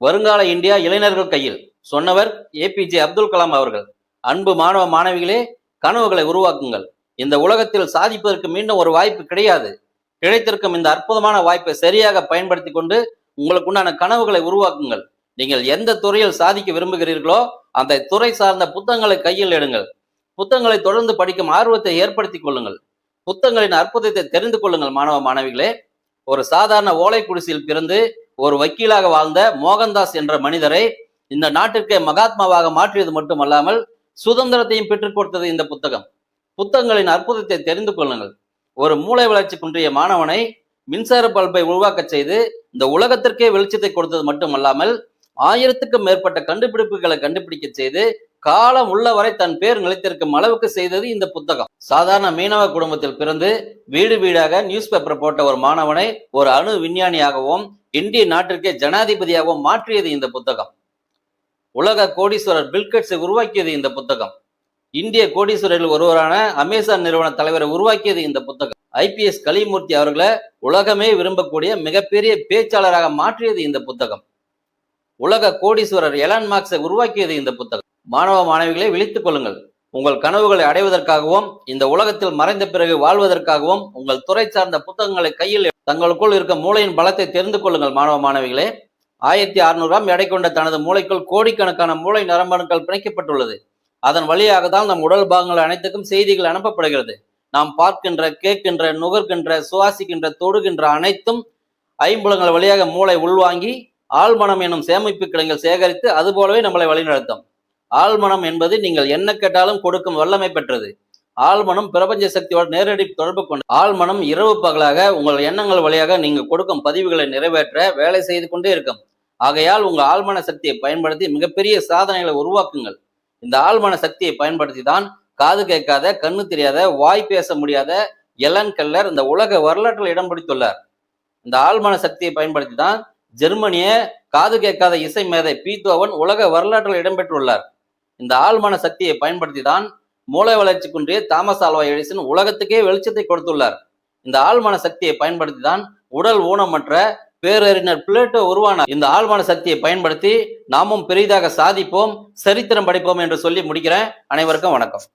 வருங்கால இந்தியா இளைஞர்கள் கையில். சொன்னவர் ஏபிஜே அப்துல் கலாம் அவர்கள். அன்பு மாணவ மாணவிகளே, கனவுகளை உருவாக்குங்கள். இந்த உலகத்தில் சாதிப்பதற்கு மீண்டும் ஒரு வாய்ப்பு கிடையாது. கிடைத்திருக்கும் இந்த அற்புதமான வாய்ப்பை சரியாக பயன்படுத்தி கொண்டு உங்களுக்குண்டான கனவுகளை உருவாக்குங்கள். நீங்கள் எந்த துறையில் சாதிக்க விரும்புகிறீர்களோ அந்த துறை சார்ந்த புத்தகங்களை கையில் எடுங்கள். புத்தகங்களை தொடர்ந்து படிக்கும் ஆர்வத்தை ஏற்படுத்திக் கொள்ளுங்கள். புத்தகங்களின் அற்புதத்தை தெரிந்து கொள்ளுங்கள். மாணவ மாணவிகளே, ஒரு சாதாரண ஓலை குடிசையில் பிறந்து ஒரு வக்கீலாக வாழ்ந்த மோகன்தாஸ் என்ற மனிதரை இந்த நாட்டிற்கே மகாத்மாவாக மாற்றியது மட்டுமல்லாமல் சுதந்திரத்தையும் பெற்றுக் கொடுத்தது இந்த புத்தகம். புத்தகங்களின் அற்புதத்தை தெரிந்து கொள்ளுங்கள். ஒரு மூளை வளர்ச்சி குன்றிய மாணவனை மின்சார பல்பை உருவாக்க செய்து இந்த உலகத்திற்கே வெளிச்சத்தை கொடுத்தது மட்டுமல்லாமல் 1000க்கும் மேற்பட்ட கண்டுபிடிப்புகளை கண்டுபிடிக்க செய்து காலம் உள்ளவரை தன் பேர் நிலைத்திருக்கும் அளவுக்கு செய்தது இந்த புத்தகம். சாதாரண மீனவ குடும்பத்தில் பிறந்து வீடு வீடாக நியூஸ் பேப்பர் போட்ட ஒரு மாணவனை ஒரு அணு விஞ்ஞானியாகவும் இந்திய நாட்டிற்கே ஜனாதிபதியாகவும் மாற்றியது இந்த புத்தகம். உலக கோடீஸ்வரர் பில்கேட்ஸை உருவாக்கியது இந்த புத்தகம். இந்திய கோடீஸ்வரர்கள் ஒருவரான அமேசான் நிறுவன தலைவரை உருவாக்கியது இந்த புத்தகம். ஐபிஎஸ் கலிமூர்த்தி அவர்களை உலகமே விரும்பக்கூடிய மிகப்பெரிய பேச்சாளராக மாற்றியது இந்த புத்தகம். உலக கோடீஸ்வரர் எலான் மார்க்ஸை உருவாக்கியது இந்த புத்தகம். மாணவ மாணவிகளை விழித்துக் கொள்ளுங்கள். உங்கள் கனவுகளை அடைவதற்காகவும் இந்த உலகத்தில் மறைந்த பிறகு வாழ்வதற்காகவும் உங்கள் துறை சார்ந்த புத்தகங்களை கையில் தங்களுக்குள் இருக்கும் மூளையின் பலத்தை தெரிந்து கொள்ளுங்கள். மாணவ மாணவிகளே, 1600 எடை கொண்ட தனது மூளைக்குள் கோடிக்கணக்கான மூளை நரம்பணுக்கள் பிணைக்கப்பட்டுள்ளது. அதன் வழியாக தான் நம் உடல் பாகங்கள் அனைத்துக்கும் செய்திகள் அனுப்பப்படுகிறது. நாம் பார்க்கின்ற, கேட்கின்ற, நுகர்கின்ற, சுவாசிக்கின்ற, தொடுகின்ற அனைத்தும் ஐம்புலங்கள் வழியாக மூளை உள்வாங்கி ஆழ்மனம் எனும் சேமிப்பு கிடங்கில் சேகரித்து அது போலவே நம்மளை வழிநடத்தும். ஆழ்மனம் என்பது நீங்கள் என்ன கேட்டாலும் கொடுக்கும் வல்லமை பெற்றது. ஆழ்மனம் பிரபஞ்ச சக்தியோடு நேரடி தொடர்பு கொண்டு ஆழ்மனம் இரவு பகலாக உங்கள் எண்ணங்கள் வழியாக நீங்க கொடுக்கும் பதிவுகளை நிறைவேற்ற வேலை செய்து கொண்டே இருக்கும். ஆகையால் உங்கள் ஆழ்மன சக்தியை பயன்படுத்தி மிகப்பெரிய சாதனைகளை உருவாக்குங்கள். இந்த ஆழ்மன சக்தியை பயன்படுத்தி தான் காது கேட்காத, கண்ணு தெரியாத, வாய் பேச முடியாத எலன் கெல்லர் இந்த உலக வரலாற்றில் இடம் பிடித்துள்ளார். இந்த ஆழ்மன சக்தியை பயன்படுத்தி தான் ஜெர்மனிய காது கேட்காத இசை மேதை பீத்தோவன் உலக வரலாற்றில் இடம்பெற்றுள்ளார். இந்த ஆழ்மன சக்தியை பயன்படுத்தி தான் மூளை வளர்ச்சி குன்றிய தாமஸ் ஆல்வா எடிசன் உலகத்துக்கே வெளிச்சத்தை கொடுத்துள்ளார். இந்த ஆழ்மன சக்தியை பயன்படுத்தி தான் உடல் ஊனமற்ற பேரறிஞர் பிளேட்டோ உருவானார். இந்த ஆழ்மன சக்தியை பயன்படுத்தி நாமும் பெரிதாக சாதிப்போம், சரித்திரம் படைப்போம் என்று சொல்லி முடிக்கிறேன். அனைவருக்கும் வணக்கம்.